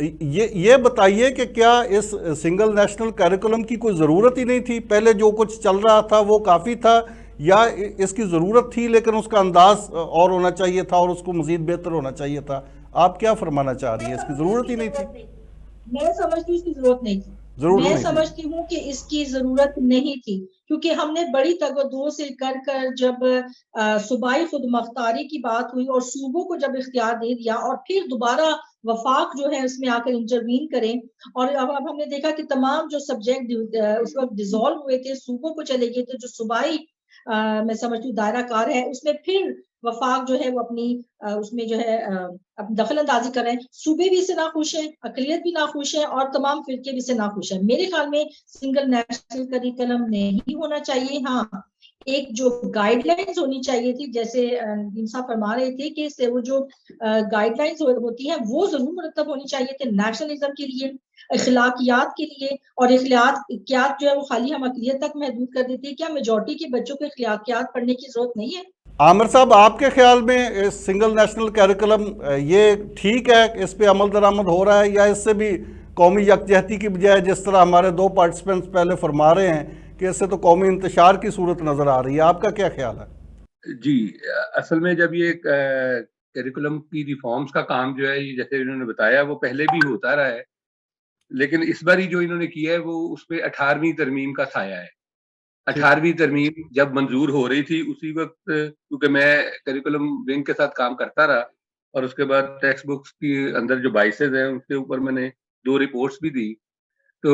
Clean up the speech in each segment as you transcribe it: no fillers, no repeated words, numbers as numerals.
یہ بتائیے کہ کیا اس سنگل نیشنل کریکولم کی کوئی ضرورت ہی نہیں تھی؟ پہلے جو کچھ چل رہا تھا وہ کافی تھا، یا اس کی ضرورت تھی لیکن اس کا انداز اور ہونا چاہیے تھا اور اس کو مزید بہتر ہونا چاہیے تھا؟ آپ کیا فرمانا چاہ رہی ہیں؟ اس کی ضرورت ہی نہیں تھی؟ میں سمجھتی ہوں اس کی ضرورت نہیں تھی، میں سمجھتی ہوں کہ اس کی ضرورت نہیں تھی، کیونکہ ہم نے بڑی تگدو سے کر جب صوبائی خود مختاری کی بات ہوئی اور صوبوں کو جب اختیار دے دیا اور پھر دوبارہ وفاق جو ہے اس میں آ کر انٹروین کریں، اور اب ہم نے دیکھا کہ تمام جو سبجیکٹ اس وقت ڈیزالو ہوئے تھے، صوبوں کو چلے گئے تھے، جو صوبائی میں سمجھتی ہوں دائرہ کار ہے، اس میں پھر وفاق جو ہے وہ اپنی اس میں جو ہے اپنی دخل اندازی کر رہے ہیں۔ صوبے بھی اس سے ناخوش ہیں، اقلیت بھی ناخوش ہے، اور تمام فرقے بھی اس سے ناخوش ہیں۔ میرے خیال میں سنگل نیشنل کریکولم نہیں ہونا چاہیے۔ ہاں، ایک جو گائیڈ لائنز ہونی چاہیے تھی، جیسے ندیم صاحب فرما رہے تھے کہ وہ جو گائیڈ لائنز ہوتی ہیں وہ ضرور مرتب ہونی چاہیے تھے نیشنلزم کے لیے، اخلاقیات کے لیے، اور اخلاقیات جو ہے وہ خالی ہم اقلیت تک محدود کر دیتے ہیں۔ کیا میجورٹی کے بچوں کو اخلاقیات پڑھنے کی ضرورت نہیں ہے؟ عامر صاحب، آپ کے خیال میں سنگل نیشنل کریکولم یہ ٹھیک ہے کہ اس پہ عمل درآمد ہو رہا ہے، یا اس سے بھی قومی یکجہتی کی بجائے جس طرح ہمارے دو پارٹیسپینٹس پہلے فرما رہے ہیں کہ اس سے تو قومی انتشار کی صورت نظر آ رہی ہے؟ آپ کا کیا خیال ہے؟ جی، اصل میں جب یہ کریکولم کی ریفارمز کا کام جو ہے، جیسے انہوں نے بتایا، وہ پہلے بھی ہوتا رہا ہے، لیکن اس باری جو انہوں نے کیا ہے وہ اس پہ 18ویں ترمیم کا سایہ ہے۔ 18ویں ترمیم جب منظور ہو رہی تھی اسی وقت، کیونکہ میں کریکولم ونگ کے ساتھ کام کرتا رہا، اور اس کے بعد ٹیکسٹ بکس کے اندر جو بائسز ہیں اس کے اوپر میں نے 2 رپورٹس بھی دی، تو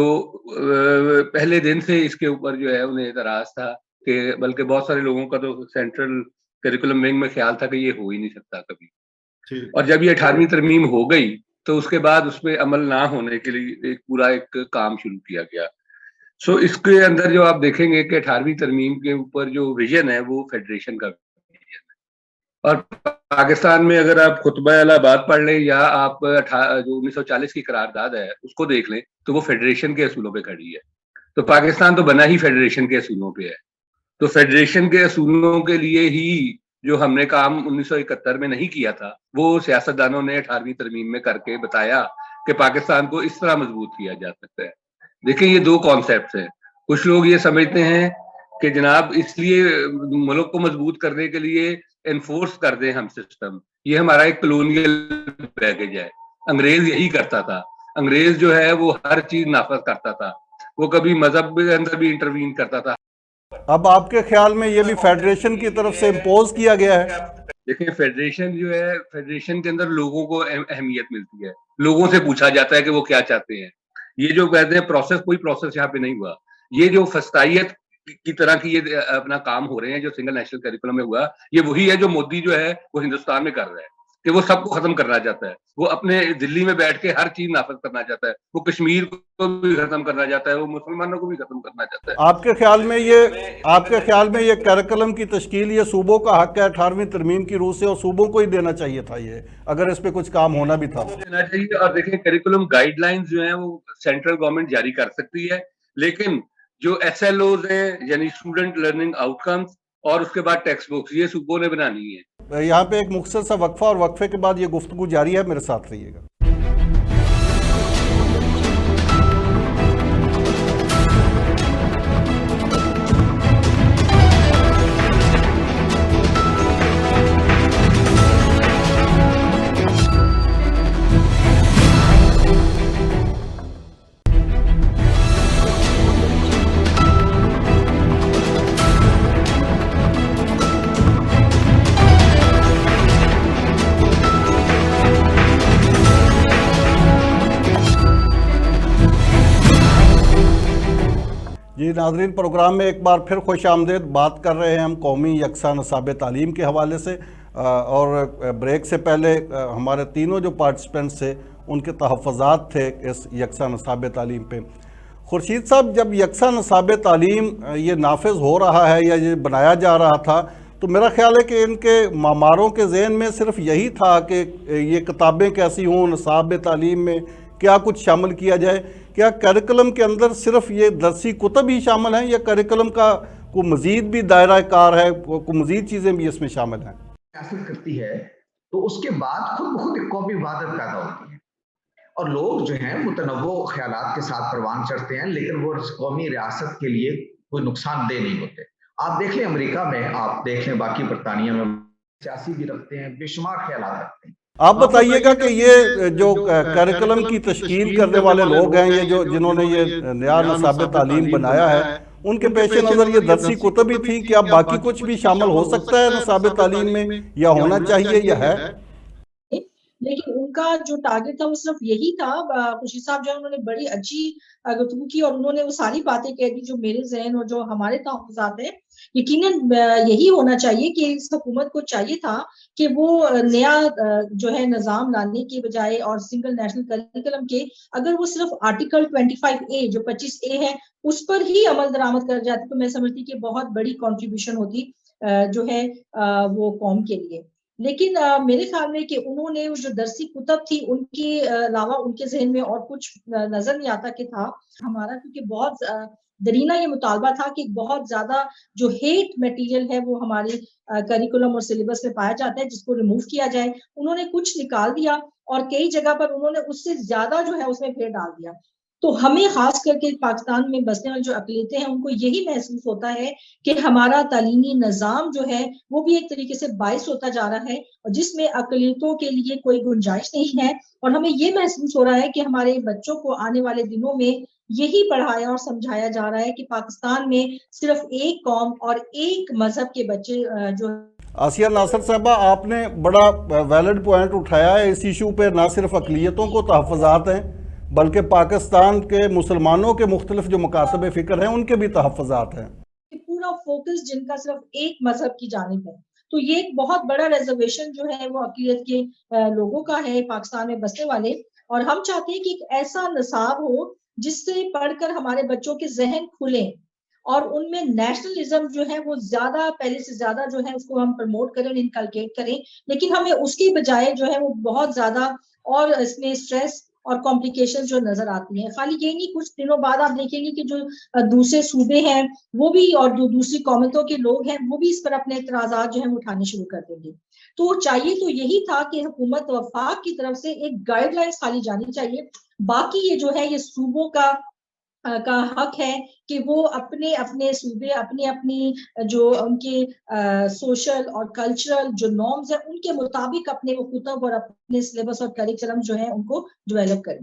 پہلے دن سے اس کے اوپر جو ہے انہیں اعتراض تھا، کہ بلکہ بہت سارے لوگوں کا تو سینٹرل کریکولم ونگ میں خیال تھا کہ یہ ہو ہی نہیں سکتا کبھی، اور جب یہ 18ویں ترمیم ہو گئی تو اس کے بعد اس پہ عمل نہ ہونے کے لیے ایک پورا کام شروع کیا گیا۔ اس کے اندر جو آپ دیکھیں گے کہ 18ویں ترمیم کے اوپر جو ویژن ہے وہ فیڈریشن کا ویژن ہے، اور پاکستان میں اگر آپ خطبہ الہٰ پڑھ لیں یا آپ جو 1940 کی قرارداد ہے اس کو دیکھ لیں تو وہ فیڈریشن کے اصولوں پہ کھڑی ہے۔ تو پاکستان تو بنا ہی فیڈریشن کے اصولوں پہ ہے، تو فیڈریشن کے اصولوں کے لیے ہی جو ہم نے کام 1971 میں نہیں کیا تھا وہ سیاستدانوں نے 18ویں ترمیم میں کر کے بتایا کہ پاکستان کو اس طرح مضبوط کیا جا سکتا ہے۔ دیکھیں، یہ 2 کانسیپٹس ہیں۔ کچھ لوگ یہ سمجھتے ہیں کہ جناب اس لیے ملک کو مضبوط کرنے کے لیے انفورس کر دیں ہم سسٹم، یہ ہمارا ایک کلونیل پیکیج ہے۔ انگریز یہی کرتا تھا، انگریز جو ہے وہ ہر چیز نافذ کرتا تھا، وہ کبھی مذہب کے اندر بھی انٹروین کرتا تھا۔ اب آپ کے خیال میں یہ بھی فیڈریشن کی طرف سے امپوز کیا گیا ہے؟ دیکھیں، فیڈریشن جو ہے، فیڈریشن کے اندر لوگوں کو اہمیت ملتی ہے، لوگوں سے پوچھا جاتا ہے کہ وہ کیا چاہتے ہیں۔ یہ جو کہتے ہیں پروسیس، کوئی پروسیس یہاں پہ نہیں ہوا۔ یہ جو فسطائیت کی طرح کی یہ اپنا کام ہو رہے ہیں جو سنگل نیشنل کریکولم میں ہوا، یہ وہی ہے جو مودی جو ہے وہ ہندوستان میں کر رہا ہے، کہ وہ سب کو ختم کرنا چاہتا ہے۔ وہ اپنے دلی میں بیٹھ کے ہر چیز نافذ کرنا چاہتا ہے، وہ کشمیر کو بھی ختم کرنا چاہتا ہے، وہ مسلمانوں کو بھی ختم کرنا چاہتا ہے۔ آپ کے خیال میں یہ کریکولم کی تشکیل یہ صوبوں کا حق ہے 18ویں ترمیم کی روح سے، اور صوبوں کو ہی دینا چاہیے تھا یہ، اگر اس پہ کچھ کام ہونا بھی تھا دینا چاہیے۔ اور دیکھیں، کریکولم گائیڈ لائنز جو ہیں وہ سینٹرل گورنمنٹ جاری کر سکتی ہے، لیکن جو ایس ایل اوز ہیں یعنی اسٹوڈنٹ لرننگ آؤٹ کمز، اور اس کے بعد ٹیکسٹ بکس، یہ صوبوں نے بنانی ہے۔ یہاں پہ ایک مختصر سا وقفہ، اور وقفے کے بعد یہ گفتگو جاری ہے، میرے ساتھ رہیے گا۔ جی ناظرین، پروگرام میں ایک بار پھر خوش آمدید۔ بات کر رہے ہیں ہم قومی یکساں نصاب تعلیم کے حوالے سے، اور بریک سے پہلے ہمارے تینوں جو پارٹیسپینٹس تھے ان کے تحفظات تھے اس یکساں نصاب تعلیم پہ۔ خورشید صاحب، جب یکساں نصاب تعلیم یہ نافذ ہو رہا ہے یا یہ بنایا جا رہا تھا، تو میرا خیال ہے کہ ان کے معماروں کے ذہن میں صرف یہی تھا کہ یہ کتابیں کیسی ہوں، نصاب تعلیم میں کیا کچھ شامل کیا جائے۔ کیا کریکولم کے اندر صرف یہ درسی کتب ہی شامل ہیں، یا کریکولم کا کوئی مزید بھی دائرہ کار ہے، کوئی مزید چیزیں بھی اس میں شامل ہیں؟ حاصل کرتی ہے تو اس کے بعد خود بخود ایک قومی وحدت پیدا ہوتی ہے، اور لوگ جو ہیں متنوع خیالات کے ساتھ پروان چڑھتے ہیں، لیکن وہ قومی ریاست کے لیے کوئی نقصان دہ نہیں ہوتے. آپ دیکھ لیں امریکہ میں، آپ دیکھ لیں باقی برطانیہ میں، سیاسی بھی رکھتے ہیں، بے شمار خیالات رکھتے ہیں. آپ بتائیے گا کہ یہ جو کریکولم کی تشکیل کرنے والے لوگ ہیں، یہ جنہوں نے یہ نیا نصاب تعلیم بنایا ہے، ان کے پیش نظر یہ درسی کتب ہی تھی، کیا باقی کچھ بھی شامل ہو سکتا ہے نصاب تعلیم میں، یا ہونا چاہیے یا ہے؟ لیکن ان کا جو ٹارگٹ تھا وہ صرف یہی تھا. خوشی صاحب جو ہے انہوں نے بڑی اچھی گفتگو کی اور انہوں نے وہ ساری باتیں کہہ دی جو میرے ذہن اور جو ہمارے تحفظات ہیں. یقیناً یہی ہونا چاہیے کہ اس حکومت کو چاہیے تھا کہ وہ نیا جو ہے نظام لانے کے بجائے اور سنگل نیشنل کریکولم کے اگر وہ صرف آرٹیکل 25A جو 25A ہے اس پر ہی عمل درآمد کر جاتی تو میں سمجھتی کہ بہت بڑی کنٹریبیوشن ہوتی جو ہے وہ قوم کے لیے. لیکن میرے خیال میں کہ انہوں نے جو درسی کتب تھی ان کے علاوہ ان کے ذہن میں اور کچھ نظر نہیں آتا کہ تھا ہمارا، کیونکہ بہت درینہ یہ مطالبہ تھا کہ بہت زیادہ جو ہیٹ میٹیریل ہے وہ ہمارے کریکولم اور سلیبس میں پایا جاتا ہے جس کو ریموو کیا جائے. انہوں نے کچھ نکال دیا اور کئی جگہ پر انہوں نے اس سے زیادہ جو ہے اس میں پھر ڈال دیا. تو ہمیں خاص کر کے پاکستان میں بسنے والے جو اقلیتیں ہیں ان کو یہی محسوس ہوتا ہے کہ ہمارا تعلیمی نظام جو ہے وہ بھی ایک طریقے سے باعث ہوتا جا رہا ہے اور جس میں اقلیتوں کے لیے کوئی گنجائش نہیں ہے. اور ہمیں یہ محسوس ہو رہا ہے کہ ہمارے بچوں کو آنے والے دنوں میں یہی پڑھایا اور سمجھایا جا رہا ہے کہ پاکستان میں صرف ایک قوم اور ایک مذہب کے بچے جو. آسیہ ناصر صاحبہ، آپ نے بڑا ویلڈ پوائنٹ اٹھایا ہے. اس ایشو پہ نہ صرف اقلیتوں کو تحفظات ہیں بلکہ پاکستان کے مسلمانوں کے مختلف جو مکاتب فکر ہیں ان کے بھی تحفظات ہیں. پورا فوکس جن کا صرف ایک مذہب کی جانب ہے، تو یہ ایک بہت بڑا ریزرویشن جو ہے وہ اقلیت کے لوگوں کا ہے پاکستان میں بسنے والے. اور ہم چاہتے ہیں کہ ایک ایسا نصاب ہو جس سے پڑھ کر ہمارے بچوں کے ذہن کھلیں اور ان میں نیشنلزم جو ہے وہ زیادہ پہلے سے زیادہ جو ہے اس کو ہم پروموٹ کریں، انکلکیٹ کریں. لیکن ہمیں اس کی بجائے جو ہے وہ بہت زیادہ اور اس میں سٹریس اور کمپلیکیشن جو نظر آتی ہیں. خالی یہ نہیں، کچھ دنوں بعد آپ دیکھیں گے کہ جو دوسرے صوبے ہیں وہ بھی اور جو دوسری قوموں کے لوگ ہیں وہ بھی اس پر اپنے اعتراضات جو ہیں اٹھانے شروع کر دیں گے. تو چاہیے تو یہی تھا کہ حکومت وفاق کی طرف سے ایک گائیڈ لائنز خالی جانی چاہیے. باقی یہ جو ہے یہ صوبوں کا حق ہے کہ وہ اپنے اپنے صوبے اپنی اپنی جو ان کے سوشل اور کلچرل جو نارمز ہیں ان کے مطابق اپنے وہ کتب اور اپنے سلیبس اور کریکولم جو ہیں ان کو ڈیولپ کریں.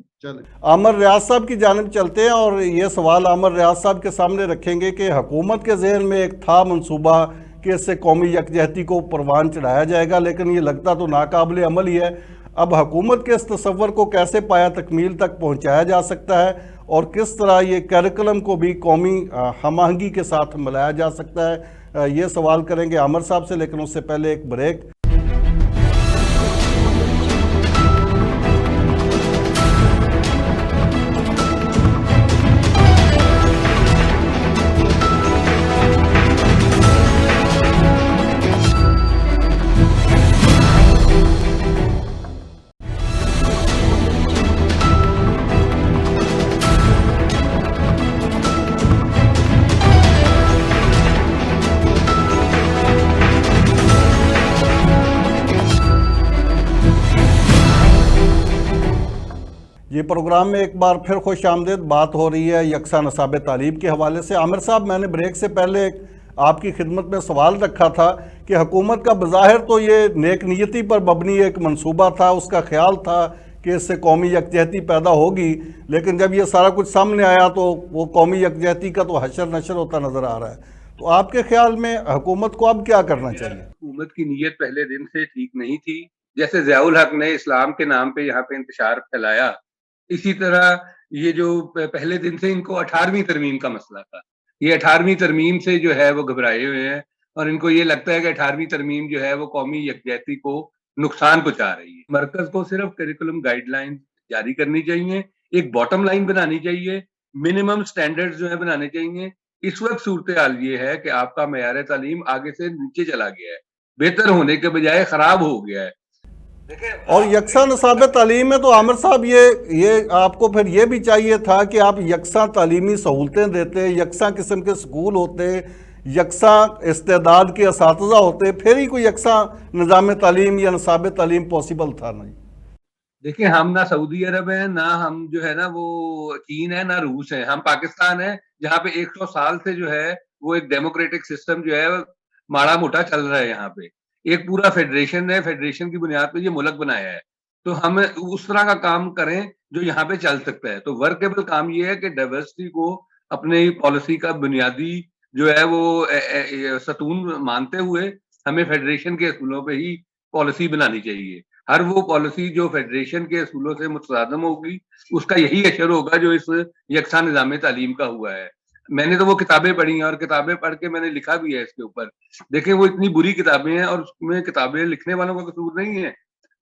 عامر ریاض صاحب کی جانب چلتے ہیں اور یہ سوال عامر ریاض صاحب کے سامنے رکھیں گے کہ حکومت کے ذہن میں ایک تھا منصوبہ کہ اس سے قومی یکجہتی کو پروان چڑھایا جائے گا، لیکن یہ لگتا تو ناقابل عمل ہی ہے. اب حکومت کے اس تصور کو کیسے پایا تکمیل تک پہنچایا جا سکتا ہے اور کس طرح یہ کریکولم کو بھی قومی ہم آہنگی کے ساتھ ملایا جا سکتا ہے، یہ سوال کریں گے عامر صاحب سے، لیکن اس سے پہلے ایک بریک. یہ پروگرام میں ایک بار پھر خوش آمدید. بات ہو رہی ہے یکساں نصاب تعلیم کے حوالے سے. عامر صاحب، میں نے بریک سے پہلے آپ کی خدمت میں سوال رکھا تھا کہ حکومت کا بظاہر تو یہ نیک نیتی پر مبنی ایک منصوبہ تھا، اس کا خیال تھا کہ اس سے قومی یکجہتی پیدا ہوگی، لیکن جب یہ سارا کچھ سامنے آیا تو وہ قومی یکجہتی کا تو حشر نشر ہوتا نظر آ رہا ہے. تو آپ کے خیال میں حکومت کو اب کیا کرنا چاہیے؟ حکومت کی نیت پہلے دن سے ٹھیک نہیں تھی. جیسے ضیاء الحق نے اسلام کے نام پہ یہاں پہ انتشار پھیلایا، اسی طرح یہ جو پہلے دن سے ان کو 18ویں ترمیم کا مسئلہ تھا. یہ 18ویں ترمیم سے جو ہے وہ گھبرائے ہوئے ہیں اور ان کو یہ لگتا ہے کہ 18ویں ترمیم جو ہے وہ قومی یکجہتی کو نقصان پہنچا رہی ہے. مرکز کو صرف کریکولم گائیڈ لائن جاری کرنی چاہیے، ایک باٹم لائن بنانی چاہیے، منیمم سٹینڈرڈز جو ہے بنانے چاہیے. اس وقت صورتحال یہ ہے کہ آپ کا معیار تعلیم آگے سے نیچے چلا گیا ہے، بہتر ہونے کے بجائے خراب ہو گیا ہے. اور یکساں نصاب تعلیم میں تو عامر صاحب یہ آپ کو پھر یہ بھی چاہیے تھا کہ آپ یکساں تعلیمی سہولتیں دیتے، یکساں قسم کے سکول ہوتے، یکساں استعداد کے اساتذہ ہوتے، پھر ہی کوئی یکساں نظام تعلیم یا نصاب تعلیم پاسبل تھا. نہیں دیکھیں ہم نہ سعودی عرب ہیں، نہ ہم جو ہے نا وہ چین ہے، نہ روس ہے، ہم پاکستان ہے جہاں پہ 100 سال سے جو ہے وہ ایک ڈیموکریٹک سسٹم جو ہے ماڑا موٹا چل رہا ہے. یہاں پہ ایک پورا فیڈریشن ہے، فیڈریشن کی بنیاد پہ یہ ملک بنایا ہے. تو ہم اس طرح کا کام کریں جو یہاں پہ چل سکتا ہے. تو ورکیبل کام یہ ہے کہ ڈائیورسٹی کو اپنے پالیسی کا بنیادی جو ہے وہ ستون مانتے ہوئے ہمیں فیڈریشن کے اصولوں پہ ہی پالیسی بنانی چاہیے. ہر وہ پالیسی جو فیڈریشن کے اصولوں سے متصادم ہوگی اس کا یہی اثر ہوگا جو اس یکساں نظام تعلیم کا ہوا ہے. میں نے تو وہ کتابیں پڑھی ہیں اور کتابیں پڑھ کے میں نے لکھا بھی ہے اس کے اوپر. دیکھیں وہ اتنی بری کتابیں ہیں اور اس میں کتابیں لکھنے والوں کا قصور نہیں ہے،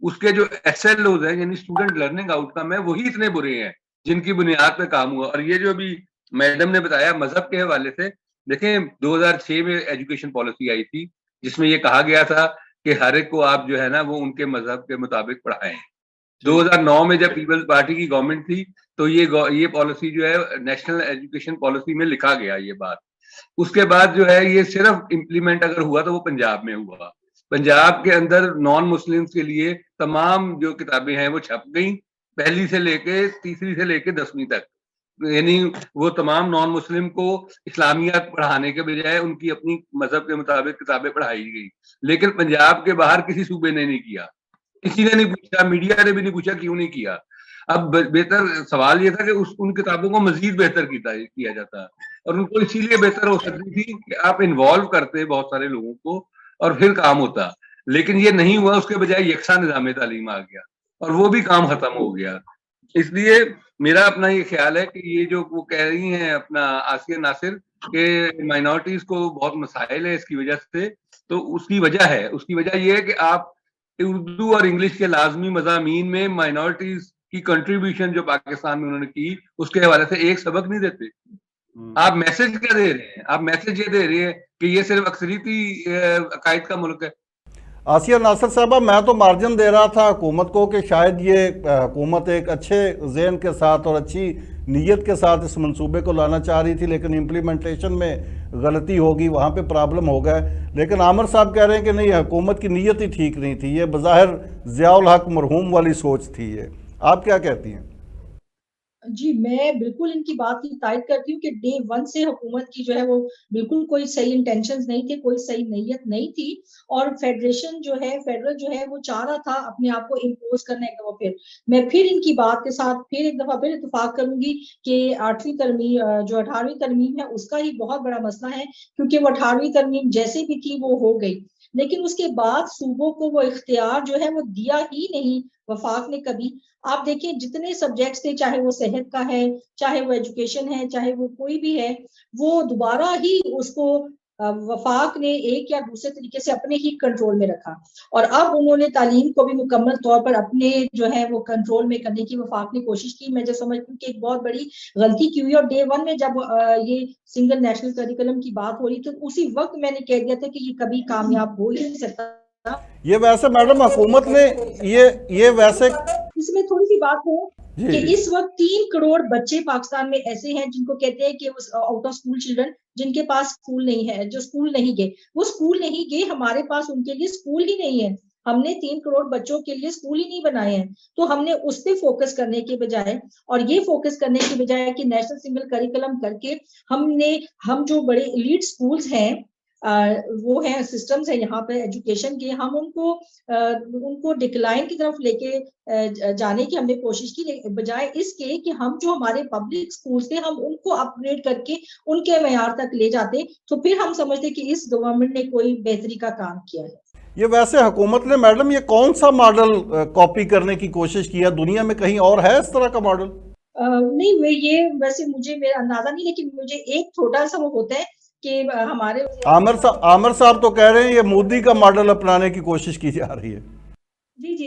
اس کے جو ایس ایل اوز ہیں یعنی اسٹوڈنٹ لرننگ آؤٹ کم ہے وہی اتنے برے ہیں جن کی بنیاد پہ کام ہوا. اور یہ جو بھی میڈم نے بتایا مذہب کے حوالے سے، دیکھیں 2006 میں ایجوکیشن پالیسی آئی تھی جس میں یہ کہا گیا تھا کہ ہر ایک کو آپ جو ہے نا وہ ان کے مذہب کے مطابق پڑھائیں. 2009 میں جب پیپلز پارٹی کی گورنمنٹ تھی تو یہ پالیسی جو ہے نیشنل ایجوکیشن پالیسی میں لکھا گیا یہ بات. اس کے بعد جو ہے یہ صرف امپلیمنٹ اگر ہوا تو وہ پنجاب میں ہوا. پنجاب کے اندر نان مسلمز کے لیے تمام جو کتابیں ہیں وہ چھپ گئیں، پہلی سے لے کے تیسری سے لے کے 10ویں تک. یعنی وہ تمام نان مسلم کو اسلامیات پڑھانے کے بجائے ان کی اپنی مذہب کے مطابق کتابیں پڑھائی گئی. لیکن پنجاب کے باہر کسی صوبے نے نہیں کیا، کسی نے نہیں پوچھا، میڈیا نے بھی نہیں پوچھا کیوں نہیں کیا. اب بہتر سوال یہ تھا کہ ان کتابوں کو مزید بہتر کیا جاتا، اور ان کو اسی لیے بہتر ہو سکتی تھی کہ آپ انوالو کرتے بہت سارے لوگوں کو اور پھر کام ہوتا. لیکن یہ نہیں ہوا، اس کے بجائے یکساں نظام تعلیم آ گیا اور وہ بھی کام ختم ہو گیا. اس لیے میرا اپنا یہ خیال ہے کہ یہ جو وہ کہہ رہی ہیں اپنا آسیہ ناصر کہ مائنورٹیز کو بہت مسائل ہے اس کی وجہ سے، تو اس کی وجہ یہ ہے کہ آپ اردو اور انگلش کے لازمی مضامین میں مائنورٹیز کی کنٹریبیوشن جو پاکستان میں انہوں نے کی اس کے حوالے سے ایک سبق نہیں دیتے. آپ میسج کیا دے رہے ہیں؟ آپ میسج یہ دے رہے ہیں کہ یہ صرف اکثریتی عقائد کا ملک ہے. آسیہ ناصر صاحبہ، میں تو مارجن دے رہا تھا حکومت کو کہ شاید یہ حکومت ایک اچھے ذہن کے ساتھ اور اچھی نیت کے ساتھ اس منصوبے کو لانا چاہ رہی تھی، لیکن امپلیمنٹیشن میں غلطی ہوگی، وہاں پہ پرابلم ہو گئے. لیکن عامر صاحب کہہ رہے ہیں کہ نہیں، حکومت کی نیت ہی ٹھیک نہیں تھی، یہ بظاہر ضیاء الحق مرحوم والی سوچ تھی. یہ آپ کیا کہتی ہیں؟ جی میں بالکل ان کی بات کی تائید کرتی ہوں کہ ڈے ون سے حکومت کی جو ہے وہ بالکل کوئی صحیح انٹینشنز نہیں تھے، کوئی صحیح نیت نہیں تھی. اور فیڈریشن جو ہے، فیڈرل جو ہے وہ چاہ رہا تھا اپنے آپ کو امپوز کرنے کا. میں پھر ان کی بات کے ساتھ پھر ایک دفعہ پھر اتفاق کروں گی کہ 8ویں ترمیم جو 18ویں ترمیم ہے اس کا ہی بہت بڑا مسئلہ ہے، کیونکہ وہ 18ویں ترمیم جیسے بھی تھی وہ ہو گئی، لیکن اس کے بعد صوبوں کو وہ اختیار جو ہے وہ دیا ہی نہیں وفاق نے کبھی. آپ دیکھیں جتنے سبجیکٹس تھے، چاہے وہ صحت کا ہے، چاہے وہ ایجوکیشن ہے، چاہے وہ کوئی بھی ہے، وہ دوبارہ ہی اس کو وفاق نے ایک یا دوسرے طریقے سے اپنے ہی کنٹرول میں رکھا. اور اب انہوں نے تعلیم کو بھی مکمل طور پر اپنے جو ہے وہ کنٹرول میں کرنے کی وفاق نے کوشش کی. میں جو سمجھتی ہوں کہ ایک بہت بڑی غلطی کی ہوئی. اور ڈے ون میں جب یہ سنگل نیشنل کریکولم کی بات ہو رہی تو اسی وقت میں نے کہہ دیا تھا کہ یہ کبھی کامیاب ہو ہی نہیں سکتا. یہ ویسے میڈم حکومت نے یہ ویسے اس میں تھوڑی سی بات ہو کہ اس وقت 3 کروڑ بچے پاکستان میں ایسے ہیں جن کو کہتے ہیں کہ آؤٹ آف اسکول چلڈرن، جن کے پاس اسکول نہیں ہے، جو اسکول نہیں گئے. وہ اسکول نہیں گئے، ہمارے پاس ان کے لیے اسکول ہی نہیں ہے. ہم نے 3 کروڑ بچوں کے لیے اسکول ہی نہیں بنائے ہیں. تو ہم نے اس پہ فوکس کرنے کے بجائے اور یہ فوکس کرنے کے بجائے کہ نیشنل سنگل کریکولم کر کے ہم جو بڑے ایلیٹ اسکولز ہیں وہ ہیں، سسٹمز ہیں یہاں پہ ایجوکیشن کے، ہم ان کو ڈکلائن کی طرف لے کے جانے کی ہم نے کوشش کی، بجائے اس کے کہ ہم جو ہمارے پبلک سکولز تھے ہم ان کو اپ گریڈ کر کے ان کے معیار تک لے جاتے، تو پھر ہم سمجھتے کہ اس گورنمنٹ نے کوئی بہتری کا کام کیا ہے. یہ ویسے حکومت نے میڈم یہ کون سا ماڈل کاپی کرنے کی کوشش کیا؟ دنیا میں کہیں اور ہے اس طرح کا ماڈل؟ نہیں، یہ ویسے مجھے میرا اندازہ نہیں، لیکن مجھے ایک چھوٹا سا وہ ہوتا ہے کہ ہمارے عامر صاحب تو کہہ رہے ہیں یہ مودی کا ماڈل اپنانے کی کوشش کی جا رہی ہے.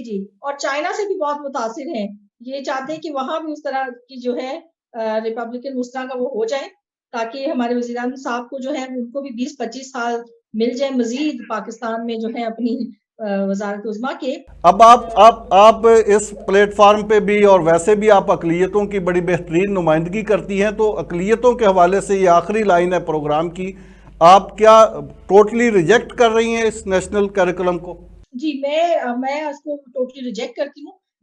جی اور چائنا سے بھی بہت متاثر ہیں. یہ چاہتے ہیں کہ وہاں بھی اس طرح کی جو ہے ریپبلکن اس طرح کا وہ ہو جائے تاکہ ہمارے وزیر اعظم صاحب کو جو ہے ان کو بھی 20-25 سال مل جائے مزید پاکستان میں جو ہے اپنی وزارت عظمیٰ کے. اب آپ اس پلیٹ فارم پہ بھی اور ویسے بھی آپ اقلیتوں کی بڑی بہترین نمائندگی کرتی ہیں، تو اقلیتوں کے حوالے سے یہ آخری لائن ہے پروگرام کی، آپ کیا ٹوٹلی ریجیکٹ کر رہی ہیں اس نیشنل کریکولم کو؟ جی میں اس کو ٹوٹلی ریجیکٹ کرتی ہوں.